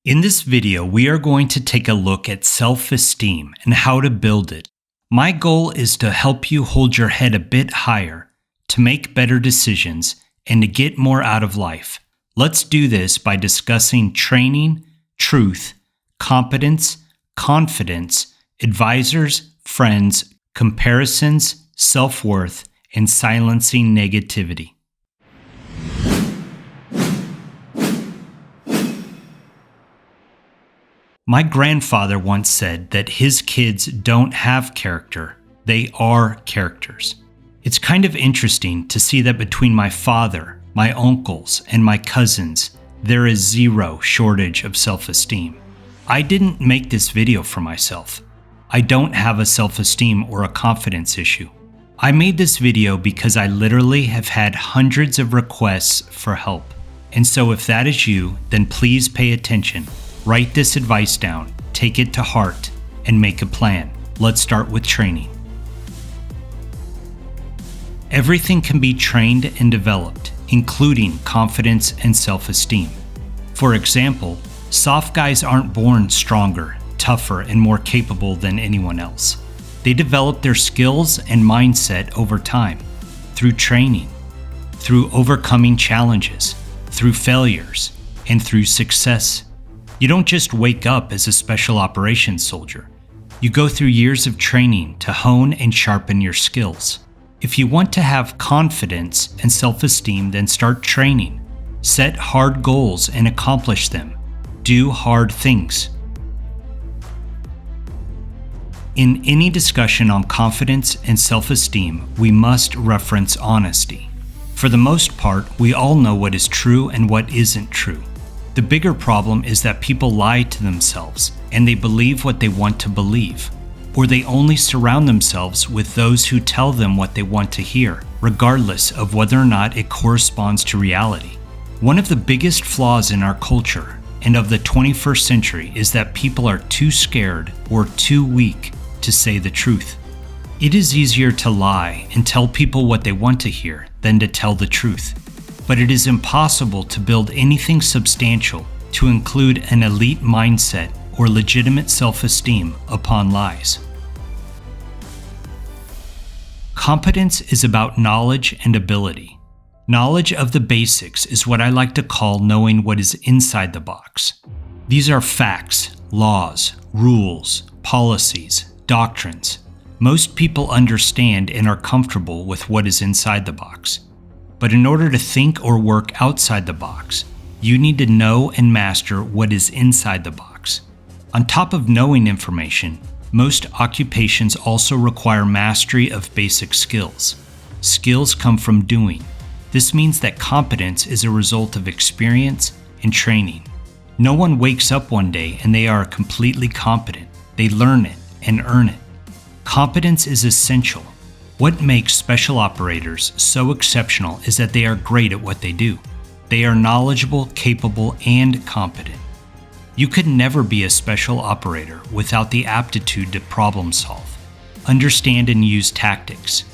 In this video, we are going to take a look at self-esteem and how to build it. My goal is to help you hold your head a bit higher, to make better decisions, and to get more out of life. Let's do this by discussing training, truth, competence, confidence, advisors, friends, comparisons, self-worth, and silencing negativity. My grandfather once said that his kids don't have character, they are characters. It's kind of interesting to see that between my father, my uncles, and my cousins, there is zero shortage of self-esteem. I didn't make this video for myself. I don't have a self-esteem or a confidence issue. I made this video because I literally have had hundreds of requests for help. And so if that is you, then please pay attention. Write this advice down, take it to heart, and make a plan. Let's start with training. Everything can be trained and developed, including confidence and self-esteem. For example, soft guys aren't born stronger, tougher, and more capable than anyone else. They develop their skills and mindset over time, through training, through overcoming challenges, through failures, and through success. You don't just wake up as a special operations soldier. You go through years of training to hone and sharpen your skills. If you want to have confidence and self-esteem, then start training. Set hard goals and accomplish them. Do hard things. In any discussion on confidence and self-esteem, we must reference honesty. For the most part, we all know what is true and what isn't true. The bigger problem is that people lie to themselves and they believe what they want to believe, or they only surround themselves with those who tell them what they want to hear, regardless of whether or not it corresponds to reality. One of the biggest flaws in our culture and of the 21st century is that people are too scared or too weak to say the truth. It is easier to lie and tell people what they want to hear than to tell the truth. But it is impossible to build anything substantial to include an elite mindset or legitimate self-esteem upon lies. Competence is about knowledge and ability. Knowledge of the basics is what I like to call knowing what is inside the box. These are facts, laws, rules, policies, doctrines. Most people understand and are comfortable with what is inside the box. But in order to think or work outside the box, you need to know and master what is inside the box. On top of knowing information, most occupations also require mastery of basic skills. Skills come from doing. This means that competence is a result of experience and training. No one wakes up one day and they are completely competent. They learn it and earn it. Competence is essential. What makes special operators so exceptional is that they are great at what they do. They are knowledgeable, capable, and competent. You could never be a special operator without the aptitude to problem solve, understand and use tactics,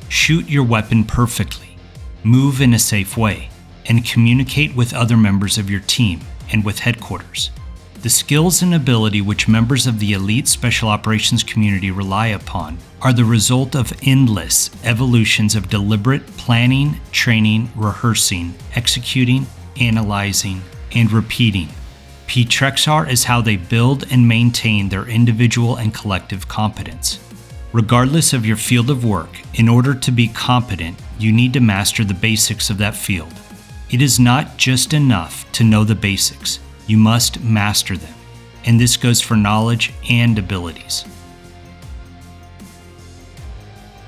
shoot your weapon perfectly, move in a safe way, and communicate with other members of your team and with headquarters. The skills and ability which members of the elite special operations community rely upon are the result of endless evolutions of deliberate planning, training, rehearsing, executing, analyzing, and repeating. P-Trexar is how they build and maintain their individual and collective competence. Regardless of your field of work, in order to be competent, you need to master the basics of that field. It is not just enough to know the basics. You must master them, and this goes for knowledge and abilities.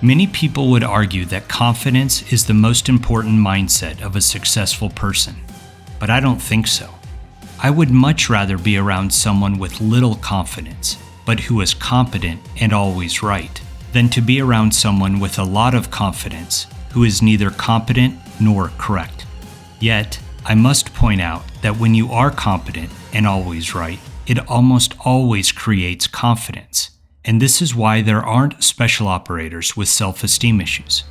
Many people would argue that confidence is the most important mindset of a successful person, but I don't think so. I would much rather be around someone with little confidence, but who is competent and always right, than to be around someone with a lot of confidence who is neither competent nor correct. Yet, I must point out that when you are competent and always right, it almost always creates confidence. And this is why there aren't special operators with self-esteem issues.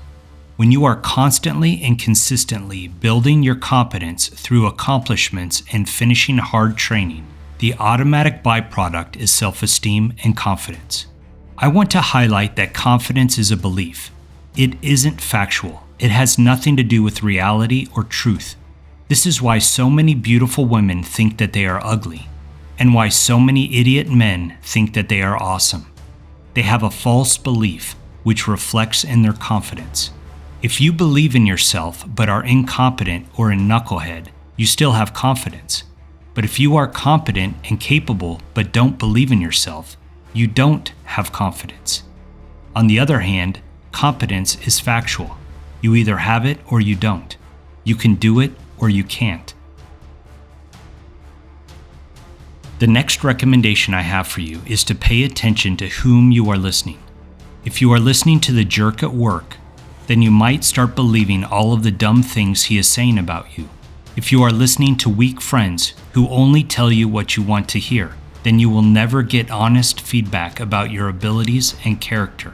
When you are constantly and consistently building your competence through accomplishments and finishing hard training, The automatic byproduct is self-esteem and confidence. I want to highlight that confidence is a belief. It isn't factual. It has nothing to do with reality or truth. This is why so many beautiful women think that they are ugly, and why so many idiot men think that they are awesome. They have a false belief, which reflects in their confidence. If you believe in yourself but are incompetent or a knucklehead, you still have confidence. But if you are competent and capable but don't believe in yourself, you don't have confidence. On the other hand, competence is factual. You either have it or you don't. You can do it or you can't. The next recommendation I have for you is to pay attention to whom you are listening. If you are listening to the jerk at work, then you might start believing all of the dumb things he is saying about you. If you are listening to weak friends who only tell you what you want to hear, then you will never get honest feedback about your abilities and character.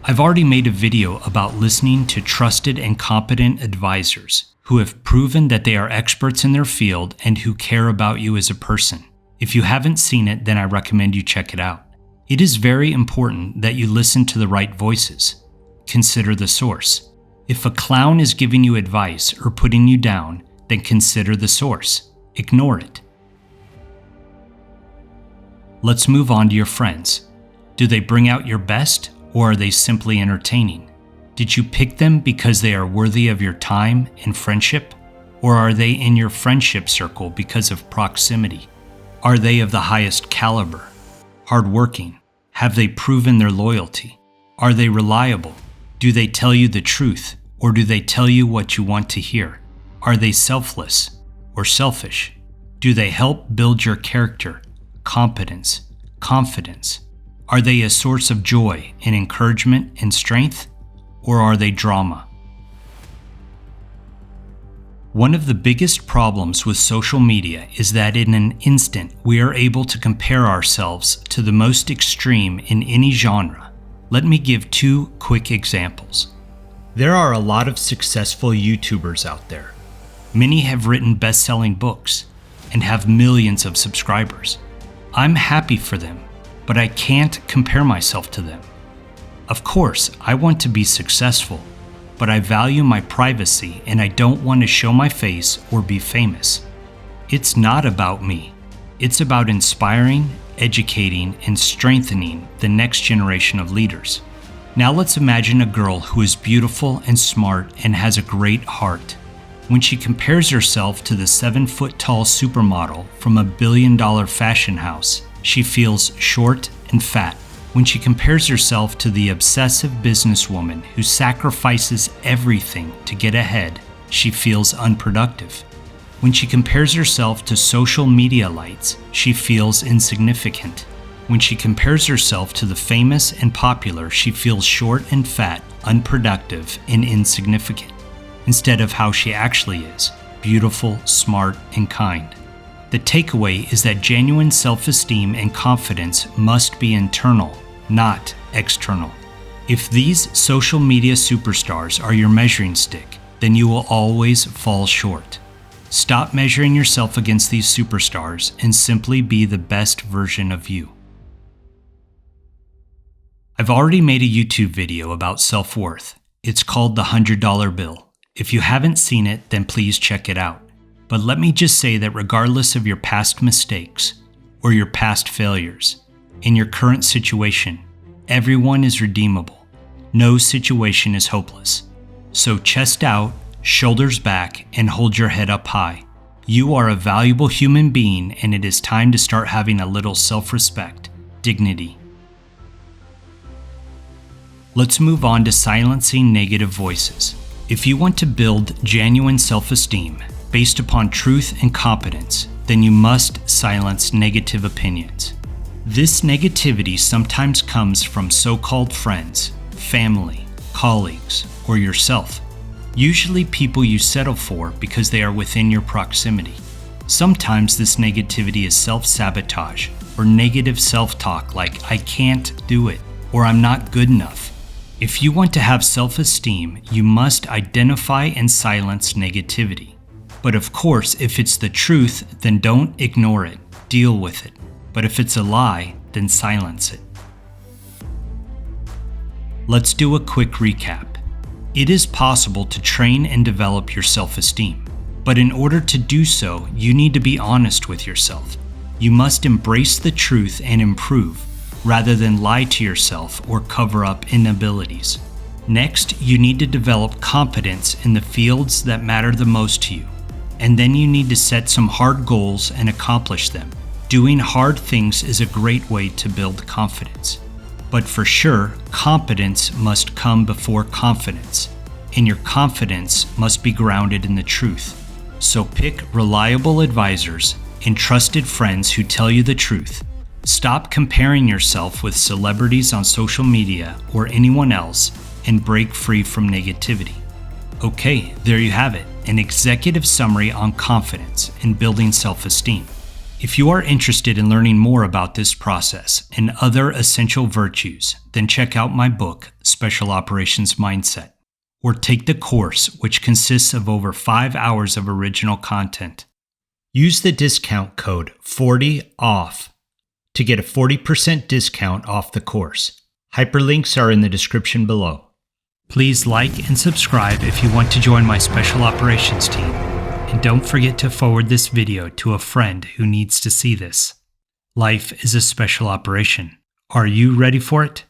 I've already made a video about listening to trusted and competent advisors who have proven that they are experts in their field and who care about you as a person. If you haven't seen it, then I recommend you check it out. It is very important that you listen to the right voices. Consider the source. If a clown is giving you advice or putting you down, then consider the source. Ignore it. Let's move on to your friends. Do they bring out your best, or are they simply entertaining? Did you pick them because they are worthy of your time and friendship, or are they in your friendship circle because of proximity? Are they of the highest caliber? Hardworking? Have they proven their loyalty? Are they reliable? Do they tell you the truth, or do they tell you what you want to hear? Are they selfless or selfish? Do they help build your character, competence, confidence? Are they a source of joy and encouragement and strength, or are they drama? One of the biggest problems with social media is that in an instant we are able to compare ourselves to the most extreme in any genre. Let me give two quick examples. There are a lot of successful YouTubers out there. Many have written best-selling books and have millions of subscribers. I'm happy for them, but I can't compare myself to them. Of course, I want to be successful, but I value my privacy and I don't want to show my face or be famous. It's not about me. It's about inspiring, educating, and strengthening the next generation of leaders. Now let's imagine a girl who is beautiful and smart and has a great heart. When she compares herself to the 7-foot-tall supermodel from a billion-dollar fashion house, she feels short and fat. When she compares herself to the obsessive businesswoman who sacrifices everything to get ahead, she feels unproductive. When she compares herself to social media lights, she feels insignificant. When she compares herself to the famous and popular, she feels short and fat, unproductive, and insignificant, instead of how she actually is, beautiful, smart, and kind. The takeaway is that genuine self-esteem and confidence must be internal, not external. If these social media superstars are your measuring stick, then you will always fall short. Stop measuring yourself against these superstars and simply be the best version of you. I've already made a YouTube video about self-worth. It's called The $100 Bill. If you haven't seen it, then please check it out. But let me just say that regardless of your past mistakes or your past failures, in your current situation, everyone is redeemable. No situation is hopeless. So chest out, shoulders back, and hold your head up high. You are a valuable human being, and it is time to start having a little self-respect, dignity. Let's move on to silencing negative voices. If you want to build genuine self-esteem based upon truth and competence, then you must silence negative opinions. This negativity sometimes comes from so-called friends, family, colleagues, or yourself. Usually people you settle for because they are within your proximity. Sometimes this negativity is self-sabotage or negative self-talk like "I can't do it" or "I'm not good enough." If you want to have self-esteem, you must identify and silence negativity. But of course, if it's the truth, then don't ignore it. deal with it. But if it's a lie, then silence it. Let's do a quick recap. It is possible to train and develop your self-esteem. But in order to do so, you need to be honest with yourself. You must embrace the truth and improve, rather than lie to yourself or cover up inabilities. Next, you need to develop competence in the fields that matter the most to you. And then you need to set some hard goals and accomplish them. Doing hard things is a great way to build confidence. But for sure, competence must come before confidence, and your confidence must be grounded in the truth. So pick reliable advisors and trusted friends who tell you the truth. Stop comparing yourself with celebrities on social media or anyone else and break free from negativity. Okay, there you have it, an executive summary on confidence and building self-esteem. If you are interested in learning more about this process and other essential virtues, then check out my book, Special Operations Mindset, or take the course, which consists of over 5 hours of original content. Use the discount code 40OFF to get a 40% discount off the course. Hyperlinks are in the description below. Please like and subscribe if you want to join my Special Operations team. And don't forget to forward this video to a friend who needs to see this. Life is a special operation. Are you ready for it?